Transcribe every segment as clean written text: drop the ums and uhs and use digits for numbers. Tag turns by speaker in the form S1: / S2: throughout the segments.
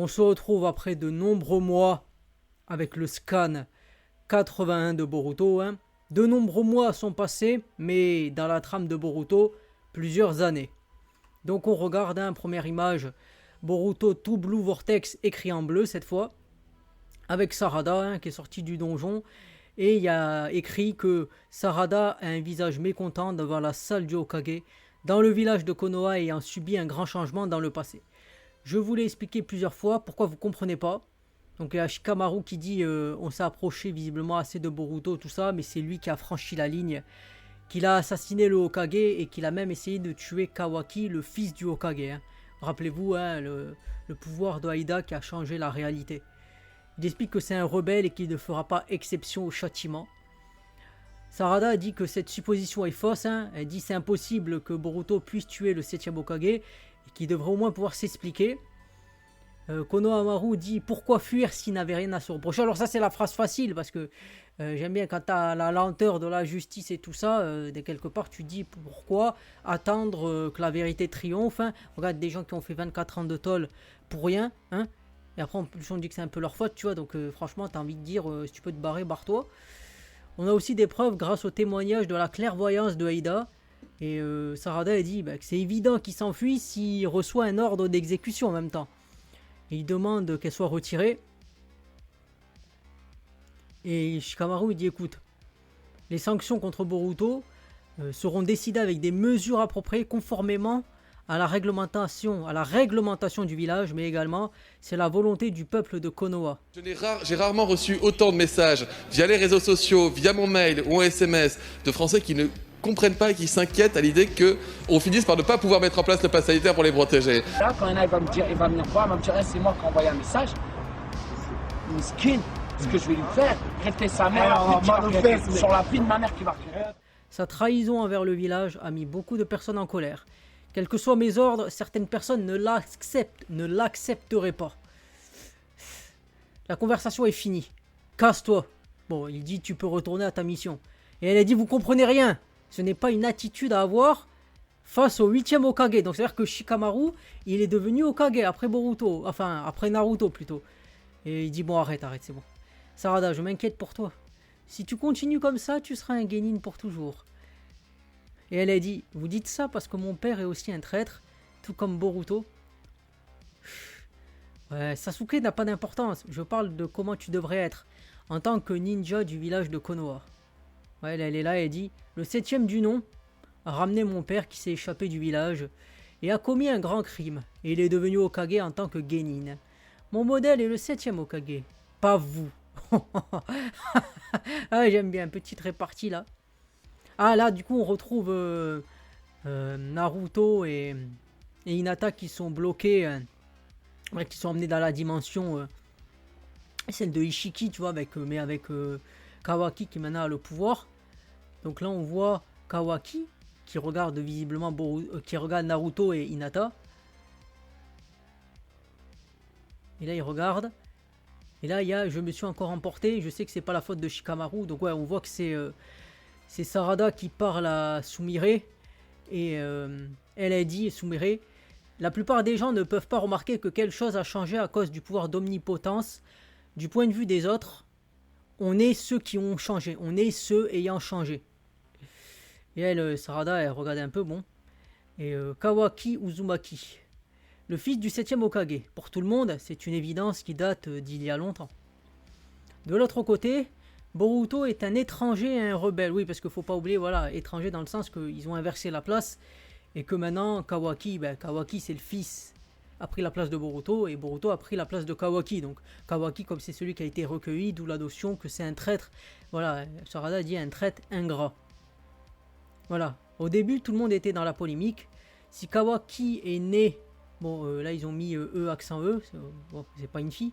S1: On se retrouve après de nombreux mois avec le scan 81 de Boruto. Hein. De nombreux mois sont passés, mais dans la trame de Boruto, plusieurs années. Donc on regarde, hein, première image, Boruto To Blue Vortex écrit en bleu cette fois, avec Sarada, hein, qui est sorti du donjon. Et il y a écrit que Sarada a un visage mécontent devant la salle du Hokage, dans le village de Konoha ayant subi un grand changement dans le passé. Je vous l'ai expliqué plusieurs fois, pourquoi vous ne comprenez pas. Donc il y a Shikamaru qui dit on s'est approché visiblement assez de Boruto, tout ça, mais c'est lui qui a franchi la ligne, qu'il a assassiné le Hokage et qu'il a même essayé de tuer Kawaki, le fils du Hokage. Hein. Rappelez-vous, hein, le pouvoir de Aida qui a changé la réalité. Il explique que c'est un rebelle et qu'il ne fera pas exception au châtiment. Sarada dit que cette supposition est fausse. Hein. Elle dit c'est impossible que Boruto puisse tuer le 7ème Hokage et qu'il devrait au moins pouvoir s'expliquer. Konohamaru dit pourquoi fuir s'il n'avait rien à se reprocher. Alors ça c'est la phrase facile parce que j'aime bien quand tu as la lenteur de la justice et tout ça, dès quelque part tu dis pourquoi attendre que la vérité triomphe. Hein. Regarde des gens qui ont fait 24 ans de tôle pour rien. Hein. Et après, en plus, on dit que c'est un peu leur faute, tu vois. Donc, franchement, t'as envie de dire, si tu peux te barrer, barre-toi. On a aussi des preuves grâce au témoignage de la clairvoyance de Aida. Et Sarada a dit que c'est évident qu'il s'enfuit s'il reçoit un ordre d'exécution en même temps. Et il demande qu'elle soit retirée. Et Shikamaru, il dit, écoute, les sanctions contre Boruto seront décidées avec des mesures appropriées conformément à la réglementation du village, mais également c'est la volonté du peuple de Konoha.
S2: J'ai rarement reçu autant de messages via les réseaux sociaux, via mon mail ou en SMS de Français qui ne comprennent pas et qui s'inquiètent à l'idée qu'on finisse par ne pas pouvoir mettre en place le pass sanitaire pour les protéger.
S3: Là, quand il va me dire, il va venir voir, il va me dire c'est moi qui ai envoyé un message. Une skin, ce que je vais lui faire, rester sa mère, sur la vie de ma mère qui va retirer.
S1: Sa trahison envers le village a mis beaucoup de personnes en colère. Quels que soient mes ordres, certaines personnes ne l'accepteraient pas. La conversation est finie. Casse-toi. Bon, il dit tu peux retourner à ta mission. Et elle a dit vous comprenez rien. Ce n'est pas une attitude à avoir face au 8ème Hokage. Donc c'est-à-dire que Shikamaru, il est devenu Hokage après Boruto. Enfin, après Naruto plutôt. Et il dit bon arrête, c'est bon. Sarada, je m'inquiète pour toi. Si tu continues comme ça, tu seras un genin pour toujours. Et elle a dit, vous dites ça parce que mon père est aussi un traître, tout comme Boruto. Ouais, Sasuke n'a pas d'importance, je parle de comment tu devrais être, en tant que ninja du village de Konoha. Ouais, elle est là et dit, le 7ème du nom a ramené mon père qui s'est échappé du village et a commis un grand crime. Et il est devenu Hokage en tant que genin. Mon modèle est le 7ème Hokage, pas vous. Ah, j'aime bien, petite répartie là. Ah là du coup on retrouve Naruto et Hinata qui sont bloqués, qui sont emmenés dans la dimension celle de Ishiki, tu vois, avec Kawaki qui maintenant a le pouvoir. Donc là on voit Kawaki qui regarde visiblement qui regarde Naruto et Hinata. Et là il regarde. Et là il y a je me suis encore emporté, je sais que c'est pas la faute de Shikamaru, donc ouais on voit que c'est Sarada qui parle à Sumire et elle a dit, Sumire, la plupart des gens ne peuvent pas remarquer que quelque chose a changé à cause du pouvoir d'omnipotence. Du point de vue des autres, on est ceux qui ont changé, on est ceux ayant changé. Et elle, Sarada, elle regarde un peu, bon. Et Kawaki Uzumaki, le fils du 7ème Hokage. Pour tout le monde, c'est une évidence qui date d'il y a longtemps. De l'autre côté, Boruto est un étranger et un rebelle. Oui, parce qu'il ne faut pas oublier, voilà, étranger dans le sens qu'ils ont inversé la place. Et que maintenant, Kawaki, Kawaki c'est le fils, a pris la place de Boruto. Et Boruto a pris la place de Kawaki. Donc Kawaki, comme c'est celui qui a été recueilli, d'où la notion que c'est un traître. Voilà, Sarada dit un traître ingrat. Voilà, au début, tout le monde était dans la polémique. Si Kawaki est né... Bon, là, ils ont mis E accent E. Bon, c'est pas une fille.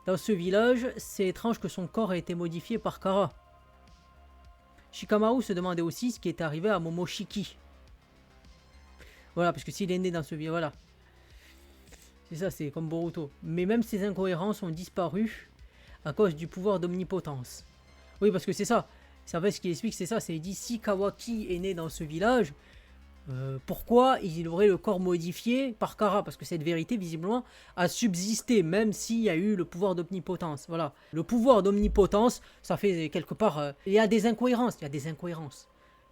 S1: Dans ce village, c'est étrange que son corps ait été modifié par Kara. Shikamaru se demandait aussi ce qui est arrivé à Momoshiki. Voilà, parce que s'il est né dans ce village, voilà. C'est ça, c'est comme Boruto. Mais même ces incohérences ont disparu à cause du pouvoir d'omnipotence. Oui, parce que c'est ça. Ça fait ce qu'il explique, c'est ça. C'est dit, si Kawaki est né dans ce village, Pourquoi il aurait le corps modifié par Kara? Parce que cette vérité, visiblement, a subsisté, même s'il y a eu le pouvoir d'omnipotence. Voilà. Le pouvoir d'omnipotence, ça fait quelque part... il y a des incohérences,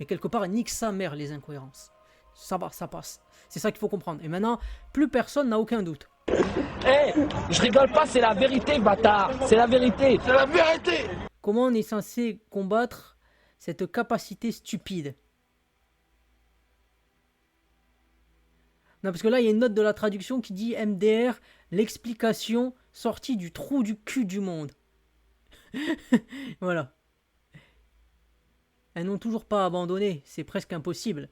S1: Mais quelque part, nique sa mère, les incohérences. Ça va, ça passe. C'est ça qu'il faut comprendre. Et maintenant, plus personne n'a aucun doute.
S3: Je rigole pas, c'est la vérité, bâtard. C'est la vérité. C'est la vérité.
S1: Comment on est censé combattre cette capacité stupide? Non, parce que là, il y a une note de la traduction qui dit MDR, l'explication sortie du trou du cul du monde. Voilà. Elles n'ont toujours pas abandonné, c'est presque impossible.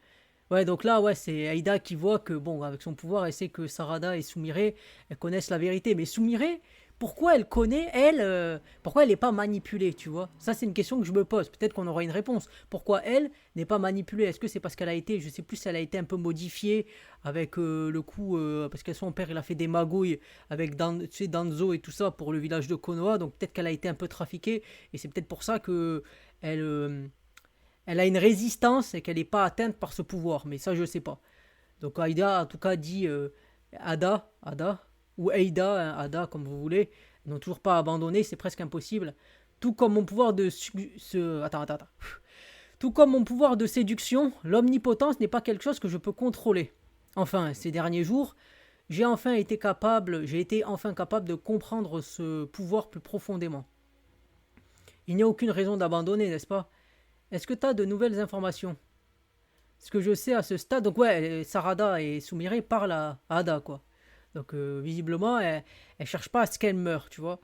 S1: Ouais, donc là, ouais, c'est Aïda qui voit que, bon, avec son pouvoir, elle sait que Sarada et Sumire, elles connaissent la vérité. Mais Sumire, pourquoi elle connaît, pourquoi elle n'est pas manipulée, tu vois? Ça, c'est une question que je me pose. Peut-être qu'on aura une réponse. Pourquoi elle n'est pas manipulée? Est-ce que c'est parce qu'elle a été, je sais plus si elle a été un peu modifiée avec le coup, parce que son père, il a fait des magouilles avec tu sais, Danzo et tout ça pour le village de Konoha. Donc peut-être qu'elle a été un peu trafiquée. Et c'est peut-être pour ça que elle a une résistance et qu'elle n'est pas atteinte par ce pouvoir. Mais ça, je ne sais pas. Donc Aïda, en tout cas, dit Ada, ou Aïda, Ada, comme vous voulez, n'ont toujours pas abandonné, c'est presque impossible. Tout comme mon pouvoir de... Tout comme mon pouvoir de séduction, l'omnipotence n'est pas quelque chose que je peux contrôler. Enfin, ces derniers jours, j'ai été enfin capable de comprendre ce pouvoir plus profondément. Il n'y a aucune raison d'abandonner, n'est-ce pas? Est-ce que tu as de nouvelles informations? Ce que je sais à ce stade, donc ouais, Sarada et Sumire parlent à Ada, quoi. Donc visiblement, elle cherche pas à ce qu'elle meure, tu vois.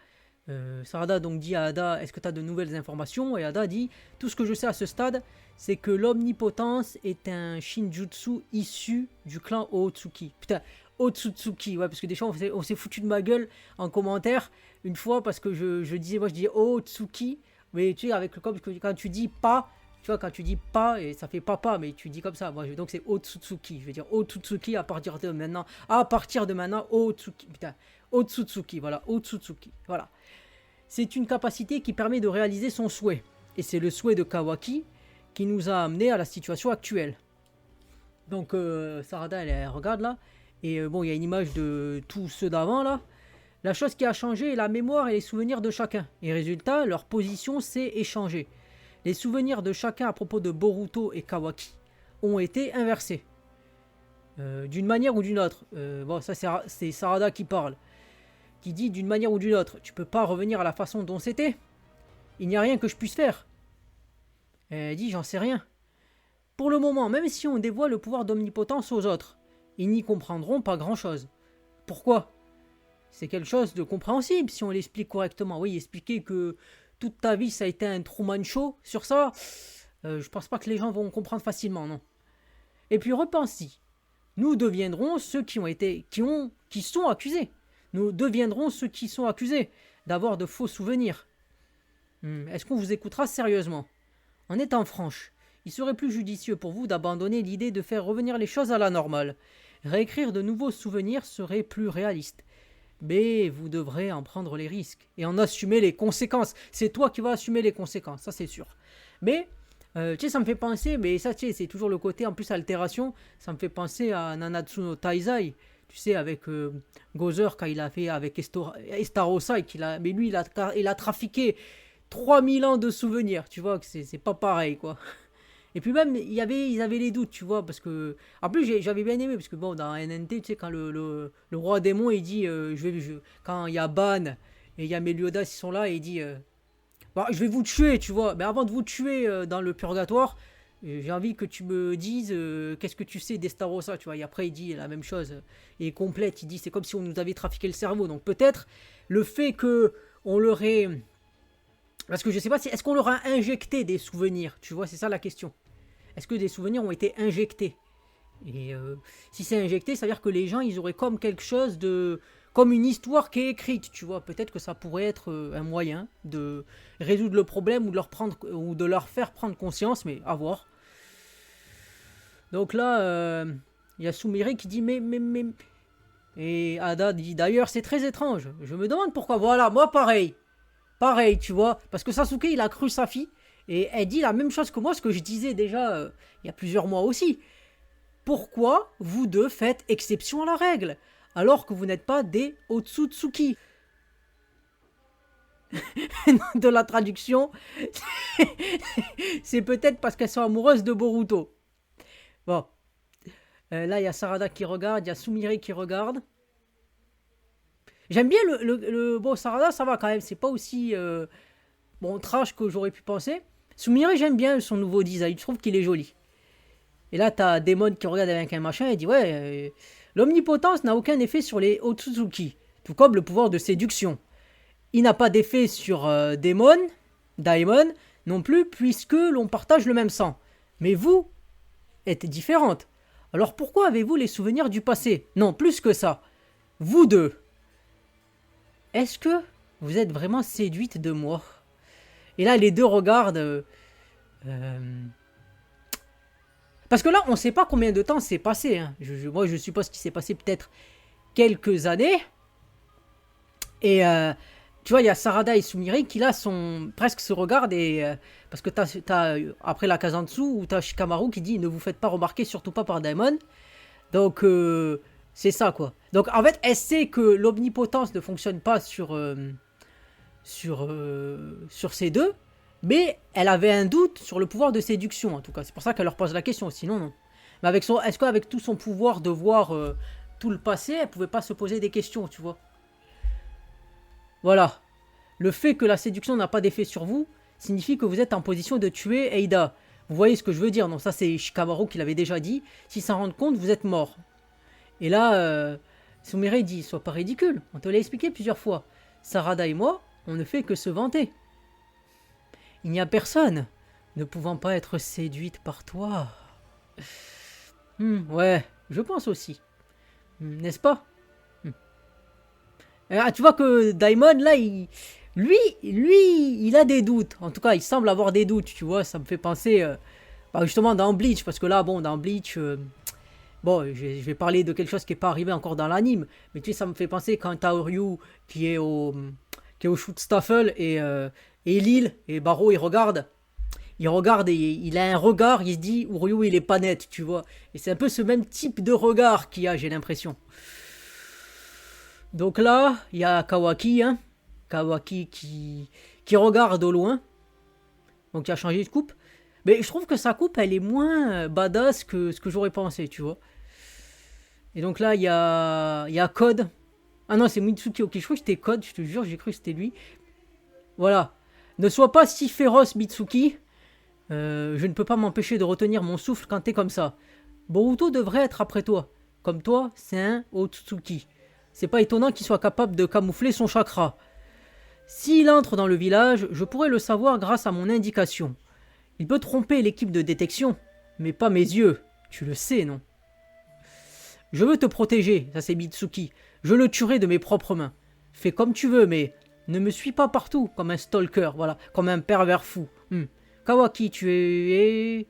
S1: Sarada donc dit à Ada, est-ce que tu as de nouvelles informations? Et Ada dit, tout ce que je sais à ce stade, c'est que l'omnipotence est un shinjutsu issu du clan Otsutsuki. Putain, Otsutsuki, ouais, parce que des fois on s'est foutu de ma gueule en commentaire une fois parce que je disais Otsutsuki, mais tu sais, avec le comme quand tu dis pas, tu vois, quand tu dis pas, et ça fait papa, mais tu dis comme ça. Moi, donc c'est Otsutsuki. Je veux dire Otsutsuki à partir de maintenant. Otsutsuki. Putain, Otsutsuki, voilà, Otsutsuki. Voilà. C'est une capacité qui permet de réaliser son souhait. Et c'est le souhait de Kawaki qui nous a amené à la situation actuelle. Donc, Sarada, elle regarde là. Et bon, il y a une image de tous ceux d'avant là. La chose qui a changé est la mémoire et les souvenirs de chacun. Et résultat, leur position s'est échangée. Les souvenirs de chacun à propos de Boruto et Kawaki ont été inversés. D'une manière ou d'une autre. Bon, ça c'est Sarada qui parle. Qui dit d'une manière ou d'une autre. Tu peux pas revenir à la façon dont c'était. Il n'y a rien que je puisse faire. Elle dit j'en sais rien. Pour le moment, même si on dévoile le pouvoir d'omnipotence aux autres, ils n'y comprendront pas grand chose. Pourquoi? C'est quelque chose de compréhensible si on l'explique correctement. Oui, expliquer que toute ta vie ça a été un Truman Show sur ça, je pense pas que les gens vont comprendre facilement, non. Et puis repense-y, nous deviendrons ceux qui sont accusés. Nous deviendrons ceux qui sont accusés d'avoir de faux souvenirs. Est-ce qu'on vous écoutera sérieusement? En étant franche, il serait plus judicieux pour vous d'abandonner l'idée de faire revenir les choses à la normale. Réécrire de nouveaux souvenirs serait plus réaliste. Mais vous devrez en prendre les risques et en assumer les conséquences. C'est toi qui vas assumer les conséquences, ça c'est sûr. Mais, tu sais, ça me fait penser, mais ça, tu sais, c'est toujours le côté, en plus, altération, ça me fait penser à Nanatsu no Taizai, tu sais, avec Gozer, quand il a fait avec Estarossa, mais lui, il a trafiqué 3000 ans de souvenirs, tu vois, que c'est pas pareil, quoi. Et puis même, ils avaient les doutes, tu vois, parce que... En plus, j'avais bien aimé, parce que bon, dans NNT, tu sais, quand le roi démon, il dit, quand il y a Ban et il y a Meliodas, ils sont là, et il dit, bah, je vais vous tuer, tu vois, mais avant de vous tuer dans le purgatoire, j'ai envie que tu me dises, qu'est-ce que tu sais d'Estarossa, tu vois, et après, il dit la même chose, et complète, il dit, c'est comme si on nous avait trafiqué le cerveau, donc peut-être, le fait que on leur ait... Parce que je sais pas, est-ce qu'on leur a injecté des souvenirs, tu vois, c'est ça la question. Est-ce que des souvenirs ont été injectés? Et si c'est injecté, ça veut dire que les gens, ils auraient comme quelque chose de... Comme une histoire qui est écrite, tu vois. Peut-être que ça pourrait être un moyen de résoudre le problème ou de leur faire prendre conscience, mais à voir. Donc là, il y a Sumire qui dit mais... Et Ada dit d'ailleurs, c'est très étrange. Je me demande pourquoi. Voilà, moi pareil. Pareil, tu vois. Parce que Sasuke, il a cru sa fille. Et elle dit la même chose que moi, ce que je disais déjà il y a plusieurs mois aussi. pourquoi vous deux faites exception à la règle, alors que vous n'êtes pas des Otsutsuki. De la traduction, c'est peut-être parce qu'elles sont amoureuses de Boruto. Bon. Là, il y a Sarada qui regarde, il y a Sumire qui regarde. J'aime bien Bon, Sarada, ça va quand même, c'est pas aussi trash que j'aurais pu penser. Sumire, j'aime bien son nouveau design, je trouve qu'il est joli. Et là, t'as Demon qui regarde avec un machin et dit ouais, l'omnipotence n'a aucun effet sur les Otsutsuki, tout comme le pouvoir de séduction. Il n'a pas d'effet sur Daemon non plus, puisque l'on partage le même sang. Mais vous êtes différentes. Alors pourquoi avez-vous les souvenirs du passé? Non, plus que ça. Vous deux. Est-ce que vous êtes vraiment séduite de moi? Et là, les deux regardent. Parce que là, on ne sait pas combien de temps s'est passé. Hein. Moi, je suppose qu'il s'est passé peut-être quelques années. Et tu vois, il y a Sarada et Sumire qui là presque se regardent. Parce que t'as après la case en dessous, où t'as Shikamaru qui dit ne vous faites pas remarquer, surtout pas par Daemon. Donc, c'est ça quoi. Donc, en fait, elle sait que l'omnipotence ne fonctionne pas sur ces deux. Mais elle avait un doute sur le pouvoir de séduction, en tout cas. C'est pour ça qu'elle leur pose la question, sinon non. Mais est-ce qu'avec tout son pouvoir de voir tout le passé, elle pouvait pas se poser des questions, tu vois? Voilà. Le fait que la séduction n'a pas d'effet sur vous signifie que vous êtes en position de tuer Eida. Vous voyez ce que je veux dire? Non, ça c'est Shikamaru qui l'avait déjà dit. S'ils s'en rendent compte, vous êtes mort. Et là, Sumire dit, sois pas ridicule. On te l'a expliqué plusieurs fois. Sarada et moi, on ne fait que se vanter. Il n'y a personne ne pouvant pas être séduite par toi. Ouais, je pense aussi. N'est-ce pas? Ah, tu vois que Daimon, là, lui, il a des doutes. En tout cas, il semble avoir des doutes, tu vois. Ça me fait penser, justement, dans Bleach. Parce que là, bon, dans Bleach, je vais parler de quelque chose qui n'est pas arrivé encore dans l'anime. Mais tu sais, ça me fait penser quand t'as Ryu qui est au Shootstaffel et Lille et Barreau, il regarde et il a un regard, il se dit, Ryu, il est pas net, tu vois. Et c'est un peu ce même type de regard qu'il a, j'ai l'impression. Donc là, il y a Kawaki, hein. Kawaki qui regarde au loin. Donc il a changé de coupe. Mais je trouve que sa coupe, elle est moins badass que ce que j'aurais pensé, tu vois. Et donc là, il y a Code. Ah non, c'est Mitsuki, ok, je crois que c'était Code, je te jure, j'ai cru que c'était lui. Voilà. Ne sois pas si féroce, Mitsuki. Je ne peux pas m'empêcher de retenir mon souffle quand t'es comme ça. Boruto devrait être après toi. Comme toi, c'est un Otsutsuki. C'est pas étonnant qu'il soit capable de camoufler son chakra. S'il entre dans le village, je pourrais le savoir grâce à mon indication. Il peut tromper l'équipe de détection, mais pas mes yeux. Tu le sais, non? Je veux te protéger, ça c'est Mitsuki. Je le tuerai de mes propres mains. Fais comme tu veux, mais ne me suis pas partout comme un stalker, voilà, comme un pervers fou. Kawaki, tu es...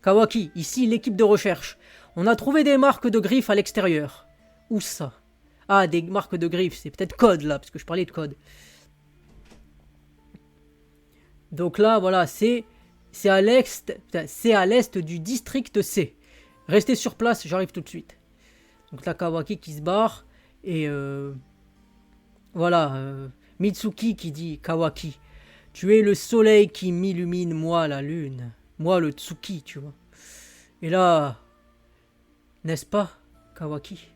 S1: Kawaki, ici l'équipe de recherche. On a trouvé des marques de griffes à l'extérieur. Où ça? Ah, des marques de griffes, c'est peut-être Code là, parce que je parlais de Code. Donc là, voilà, c'est à l'est du district C. Restez sur place, j'arrive tout de suite. Donc là, Kawaki qui se barre. Et Mitsuki qui dit, Kawaki, tu es le soleil qui m'illumine, moi la lune. Moi le Tsuki, tu vois. Et là, n'est-ce pas, Kawaki?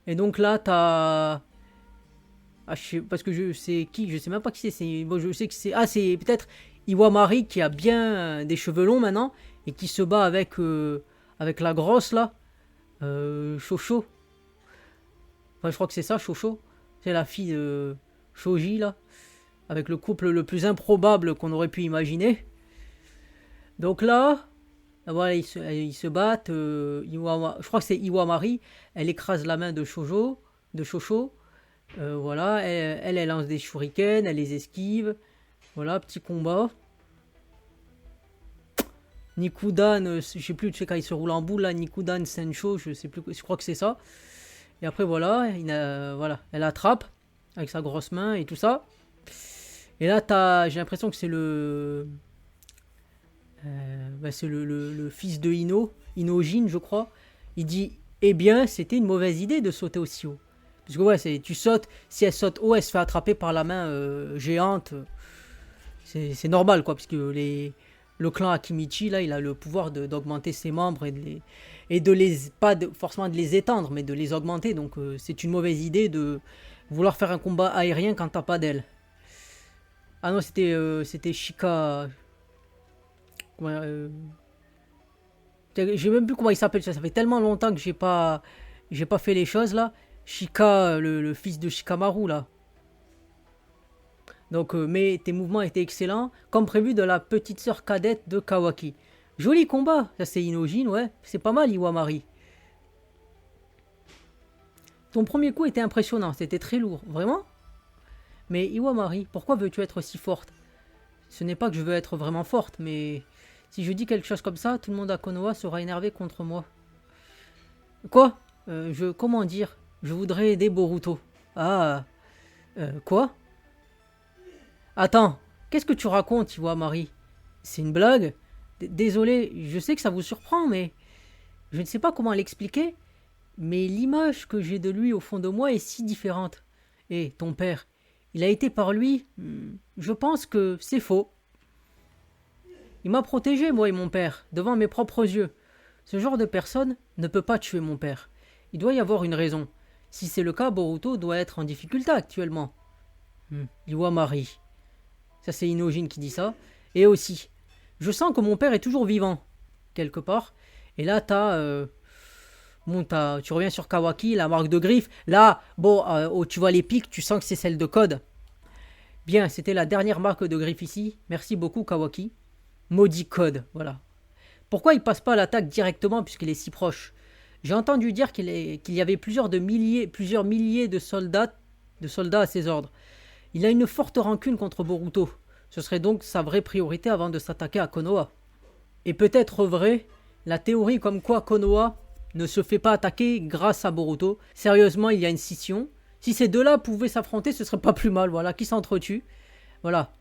S1: Et donc là, t'as... Ah, parce que je sais qui, je sais même pas qui c'est. Bon, je sais que c'est... Ah, c'est peut-être Iwamari qui a bien des cheveux longs maintenant et qui se bat avec la grosse là. Shosho. Enfin, je crois que c'est ça, Shosho. C'est la fille de Shoji là. Avec le couple le plus improbable qu'on aurait pu imaginer. Donc là... Voilà, ils se battent. Je crois que c'est Iwamari. Elle écrase la main de Shosho. Voilà, elle lance des shurikens, elle les esquive. Voilà, petit combat. Nikudan, je sais plus, tu sais, quand il se roule en boule, là, Nikudan Sensho, je sais plus, je crois que c'est ça. Et après, voilà, elle attrape avec sa grosse main et tout ça. Et là, j'ai l'impression que c'est le C'est le fils de Inojin, je crois. Il dit, eh bien, c'était une mauvaise idée de sauter aussi haut. Parce que ouais, tu sautes, si elle saute haut, elle se fait attraper par la main géante. C'est normal, quoi, parce que le clan Akimichi, là, il a le pouvoir d'augmenter ses membres et de les, pas forcément de les étendre, mais de les augmenter. Donc c'est une mauvaise idée de vouloir faire un combat aérien quand t'as pas d'aile. Ah non, c'était Shika. Je sais même plus comment il s'appelle, ça fait tellement longtemps que j'ai pas fait les choses là. Shika, le fils de Shikamaru là. Donc, mais tes mouvements étaient excellents, comme prévu de la petite sœur cadette de Kawaki. Joli combat, ça c'est Inojin, ouais, c'est pas mal Iwamari. Ton premier coup était impressionnant, c'était très lourd, vraiment? Mais Iwamari, pourquoi veux-tu être si forte? Ce n'est pas que je veux être vraiment forte, mais si je dis quelque chose comme ça, tout le monde à Konoha sera énervé contre moi. Quoi? Comment dire? Je voudrais aider Boruto. Ah, quoi? Attends, qu'est-ce que tu racontes, Iwamari? C'est une blague? Désolé, je sais que ça vous surprend, mais je ne sais pas comment l'expliquer, mais l'image que j'ai de lui au fond de moi est si différente. Et ton père, il a été par lui? Je pense que c'est faux. Il m'a protégé, moi et mon père, devant mes propres yeux. Ce genre de personne ne peut pas tuer mon père. Il doit y avoir une raison. Si c'est le cas, Boruto doit être en difficulté actuellement. Iwamari. Ça c'est Inojin qui dit ça. Et aussi, je sens que mon père est toujours vivant, quelque part. Et là, tu reviens sur Kawaki, la marque de griffe. Là, tu vois les pics, tu sens que c'est celle de Code. Bien, c'était la dernière marque de griffe ici. Merci beaucoup, Kawaki. Maudit Code, voilà. Pourquoi il passe pas à l'attaque directement puisqu'il est si proche? J'ai entendu dire qu'il y avait plusieurs milliers de soldats à ses ordres. Il a une forte rancune contre Boruto. Ce serait donc sa vraie priorité avant de s'attaquer à Konoha. Et peut-être vrai, la théorie comme quoi Konoha ne se fait pas attaquer grâce à Boruto. Sérieusement, il y a une scission. Si ces deux-là pouvaient s'affronter, ce serait pas plus mal, voilà, qui s'entretue. Voilà.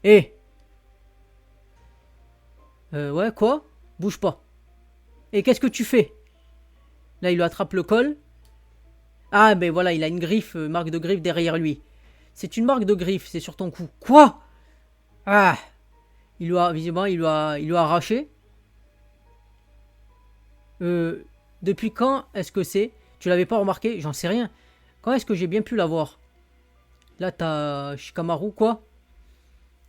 S1: Ouais, quoi? Bouge pas. Et qu'est-ce que tu fais? Là, il lui attrape le col. Ah, ben voilà, il a une griffe, marque de griffe derrière lui. C'est une marque de griffe, c'est sur ton cou. Quoi? Ah! Visiblement, il lui a arraché. Depuis quand est-ce que c'est? Tu l'avais pas remarqué? J'en sais rien. Quand est-ce que j'ai bien pu l'avoir? Là, t'as Shikamaru, quoi?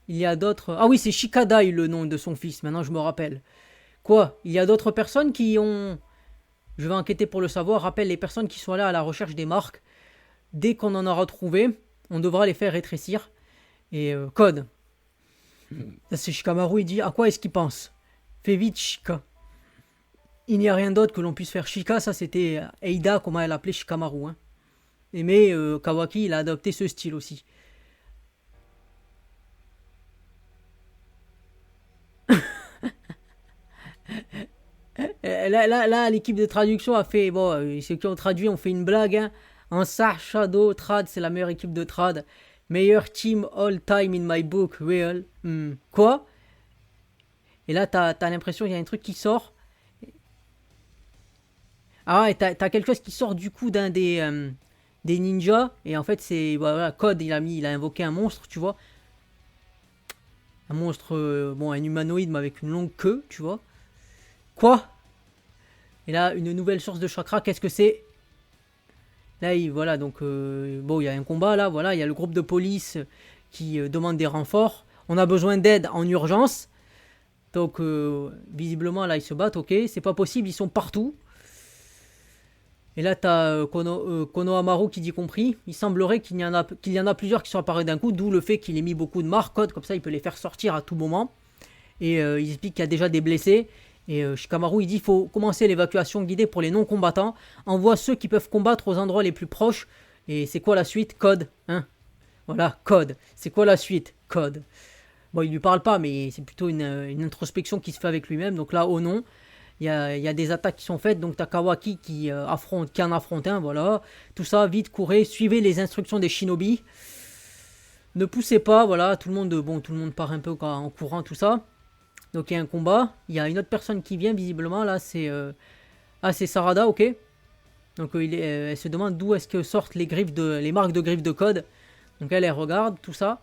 S1: Il y a d'autres... Ah oui, c'est Shikadai, le nom de son fils. Maintenant, je me rappelle. Quoi? Il y a d'autres personnes qui ont... Je vais enquêter pour le savoir. Rappelle les personnes qui sont allées à la recherche des marques. Dès qu'on en aura trouvé, on devra les faire rétrécir. Et Code. Ça, c'est Shikamaru, il dit... À quoi est-ce qu'il pense? Fais vite, Shika. Il n'y a rien d'autre que l'on puisse faire. Shika, ça, c'était Eida, comment elle appelait Shikamaru. Hein. Mais Kawaki, il a adopté ce style aussi. Là, l'équipe de traduction a fait... Bon, ceux qui ont traduit ont fait une blague. Hein. En Sar Shadow Trad, c'est la meilleure équipe de trad. Meilleur team all time in my book, real. Quoi? Et là, t'as l'impression qu'il y a un truc qui sort. Ah ouais, t'as quelque chose qui sort du coup d'un des ninjas. Et en fait, c'est... Voilà, Code, il a invoqué un monstre, tu vois. Un monstre... un humanoïde, mais avec une longue queue, tu vois. Quoi? Et là, une nouvelle source de chakra, qu'est-ce que c'est? Là, voilà, donc... il y a un combat, là, voilà. Il y a le groupe de police qui demande des renforts. On a besoin d'aide en urgence. Donc, visiblement, là, ils se battent, ok. C'est pas possible, ils sont partout. Et là, t'as Konohamaru qui dit compris. Il semblerait qu'il y en a plusieurs qui sont apparus d'un coup, d'où le fait qu'il ait mis beaucoup de marques, Code, comme ça, il peut les faire sortir à tout moment. Et il explique qu'il y a déjà des blessés. Et Shikamaru, il dit qu'il faut commencer l'évacuation guidée pour les non-combattants. Envoie ceux qui peuvent combattre aux endroits les plus proches. Et c'est quoi la suite? Code, hein? Voilà, Code. C'est quoi la suite? Code. Bon, il lui parle pas, mais c'est plutôt une introspection qui se fait avec lui-même. Donc là, au nom, il y a des attaques qui sont faites. Donc t'as Kawaki qui en affronte un, voilà. Tout ça, vite, courez, suivez les instructions des shinobi. Ne poussez pas, voilà. Tout le monde part un peu en courant, tout ça. Donc il y a un combat. Il y a une autre personne qui vient visiblement. Là, c'est c'est Sarada, ok. Donc elle se demande d'où est-ce que sortent les marques de griffes de code. Donc elle regarde tout ça.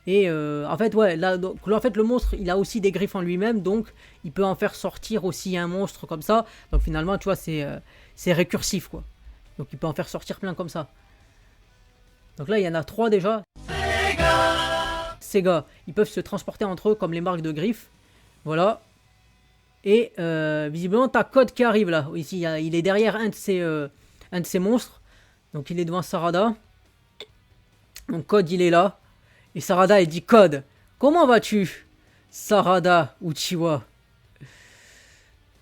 S1: Et en fait, ouais, là, donc, en fait, le monstre, il a aussi des griffes en lui-même. Donc il peut en faire sortir aussi un monstre comme ça. Donc finalement, tu vois, c'est récursif, quoi. Donc il peut en faire sortir plein comme ça. Donc là, il y en a 3 déjà. Sega, ils peuvent se transporter entre eux comme les marques de griffes. Voilà. Et visiblement, t'as Code qui arrive là. Ici, il est derrière un de ces monstres. Donc il est devant Sarada. Donc Code, il est là. Et Sarada, il dit: Code, comment vas-tu, Sarada Uchiwa?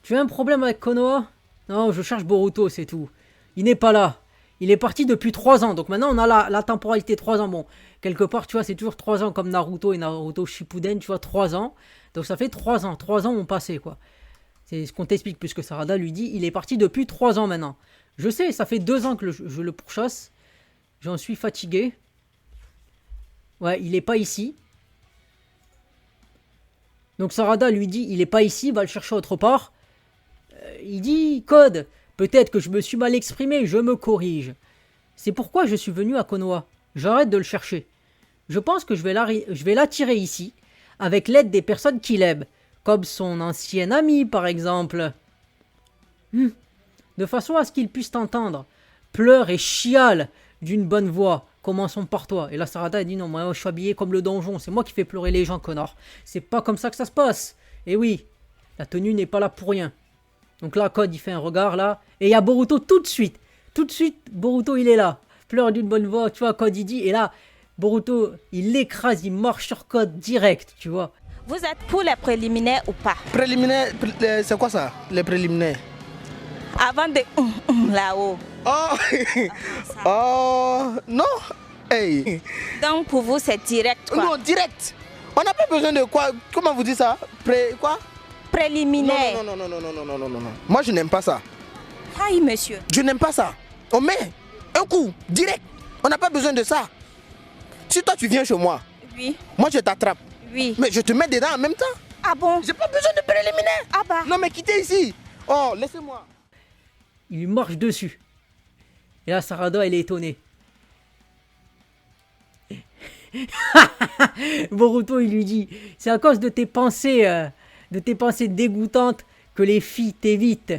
S1: Tu as un problème avec Konoha? Non, je cherche Boruto, c'est tout. Il n'est pas là. Il est parti depuis 3 ans. Donc maintenant, on a la temporalité 3 ans. Bon, quelque part, tu vois, c'est toujours 3 ans comme Naruto et Naruto Shippuden. Tu vois, 3 ans. Donc ça fait 3 ans. 3 ans ont passé, quoi. C'est ce qu'on t'explique, puisque Sarada lui dit: il est parti depuis 3 ans maintenant. Je sais, ça fait 2 ans que je le pourchasse. J'en suis fatigué. Ouais, il est pas ici. Donc Sarada lui dit: il est pas ici, va le chercher autre part. Il dit: Code, peut-être que je me suis mal exprimé, je me corrige. C'est pourquoi je suis venu à Konoha. J'arrête de le chercher. Je pense que je vais l'attirer ici, avec l'aide des personnes qu'il aime, comme son ancien ami par exemple. De façon à ce qu'il puisse t'entendre. Pleure et chiale d'une bonne voix. Commençons par toi. Et là, Sarada, elle dit: non, moi, je suis habillé comme le donjon. C'est moi qui fais pleurer les gens, connard. C'est pas comme ça que ça se passe. Et oui, la tenue n'est pas là pour rien. Donc là, Code, il fait un regard, là. Et il y a Boruto tout de suite. Tout de suite, Boruto, il est là. Pleure d'une bonne voix, tu vois, Code, il dit. Et là, Boruto, il l'écrase, il marche sur Code direct, tu vois.
S4: Vous êtes pour les préliminaires ou pas?
S5: Préliminaire, c'est quoi ça, les préliminaires?
S4: Avant de là-haut.
S5: Oh, oh, non. Hey.
S4: Donc pour vous, c'est direct, quoi?
S5: Non, direct. On n'a pas besoin de quoi? Comment vous dites ça? Quoi?
S4: Préliminaire.
S5: Non. Moi, je n'aime pas ça.
S4: Aïe, monsieur.
S5: Je n'aime pas ça. On met un coup, direct. On n'a pas besoin de ça. Si toi, tu viens chez moi,
S4: Oui.
S5: moi, je t'attrape.
S4: Oui.
S5: Mais je te mets dedans en même temps.
S4: Ah bon?
S5: J'ai pas besoin de préliminaire.
S4: Ah bah.
S5: Non, mais quittez ici. Oh, laissez-moi.
S1: Il lui marche dessus. Et là, Sarada, elle est étonnée. Boruto, il lui dit: c'est à cause de tes pensées dégoûtantes que les filles t'évitent.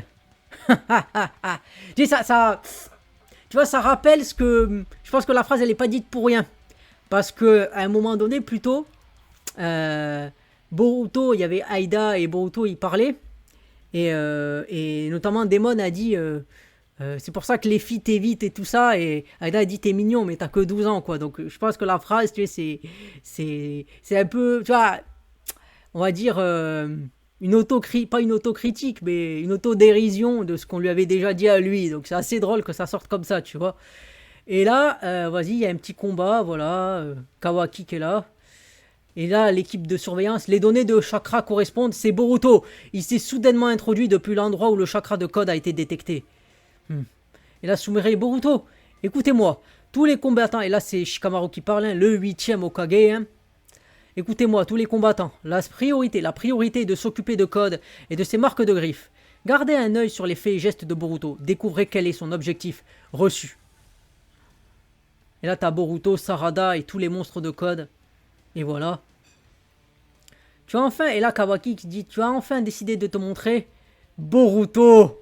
S1: Tu sais, tu vois, ça rappelle ce que... Je pense que la phrase, elle n'est pas dite pour rien. Parce que à un moment donné, plutôt, Boruto, il y avait Aida et Boruto, ils parlaient. Et notamment, Demon a dit... c'est pour ça que les filles t'évitent et tout ça. Et Aida a dit: t'es mignon, mais t'as que 12 ans, quoi. Donc, je pense que la phrase, tu sais, c'est un peu, tu vois, on va dire, pas une autocritique, mais une autodérision de ce qu'on lui avait déjà dit à lui. Donc, c'est assez drôle que ça sorte comme ça, tu vois. Et là, vas-y, il y a un petit combat, voilà. Kawaki qui est là. Et là, l'équipe de surveillance, les données de chakra correspondent. C'est Boruto. Il s'est soudainement introduit depuis l'endroit où le chakra de Code a été détecté. Et là, Sumire et Boruto, écoutez-moi, tous les combattants, et là c'est Shikamaru qui parle, hein, le 8e Hokage, hein. Écoutez-moi, tous les combattants, la priorité est de s'occuper de Code et de ses marques de griffes. Gardez un œil sur les faits et gestes de Boruto, découvrez quel est son objectif reçu. Et là, t'as Boruto, Sarada et tous les monstres de Code. Et voilà. Tu as enfin, et là Kawaki qui dit: tu as enfin décidé de te montrer, Boruto.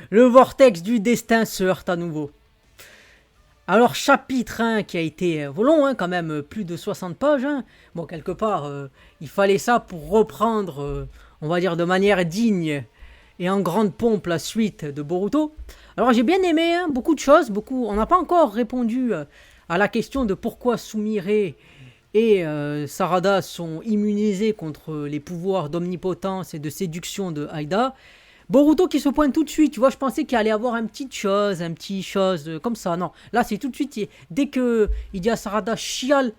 S1: Le vortex du destin se heurte à nouveau. Alors, chapitre 1 qui a été long, hein, quand même, plus de 60 pages. Hein. Bon, quelque part, il fallait ça pour reprendre, on va dire, de manière digne et en grande pompe la suite de Boruto. Alors, j'ai bien aimé, hein, beaucoup de choses. On n'a pas encore répondu à la question de pourquoi Sumire et Sarada sont immunisés contre les pouvoirs d'omnipotence et de séduction de Aida. Boruto qui se pointe tout de suite, tu vois, je pensais qu'il allait avoir un petit chose comme ça, non. Là, c'est tout de suite, dès que il dit à Sarada: chiale,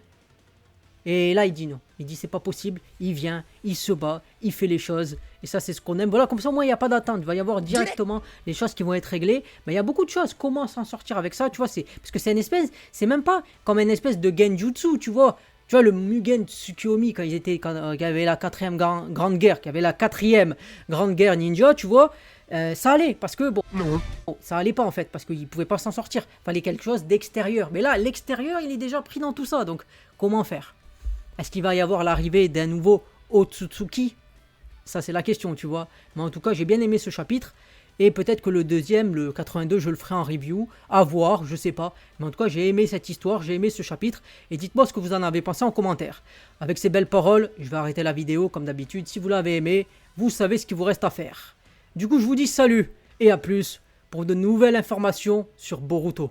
S1: et là, il dit non. Il dit: c'est pas possible, il vient, il se bat, il fait les choses, et ça, c'est ce qu'on aime. Voilà, comme ça, au moins, il n'y a pas d'attente, il va y avoir directement les choses qui vont être réglées. Mais il y a beaucoup de choses, comment s'en sortir avec ça, tu vois, parce que c'est même pas comme une espèce de genjutsu, tu vois. Tu vois, le Mugen Tsukiyomi, quand il y avait la quatrième grande guerre, qu'il y avait la quatrième grande guerre ninja, tu vois, ça allait, parce que, bon, ça allait pas en fait, parce qu'il ne pouvait pas s'en sortir. Il fallait quelque chose d'extérieur. Mais là, l'extérieur, il est déjà pris dans tout ça, donc comment faire? Est-ce qu'il va y avoir l'arrivée d'un nouveau Otsutsuki? Ça, c'est la question, tu vois. Mais en tout cas, j'ai bien aimé ce chapitre. Et peut-être que le deuxième, le 82, je le ferai en review. À voir, je sais pas. Mais en tout cas, j'ai aimé cette histoire, j'ai aimé ce chapitre. Et dites-moi ce que vous en avez pensé en commentaire. Avec ces belles paroles, je vais arrêter la vidéo comme d'habitude. Si vous l'avez aimé, vous savez ce qu'il vous reste à faire. Du coup, je vous dis salut et à plus pour de nouvelles informations sur Boruto.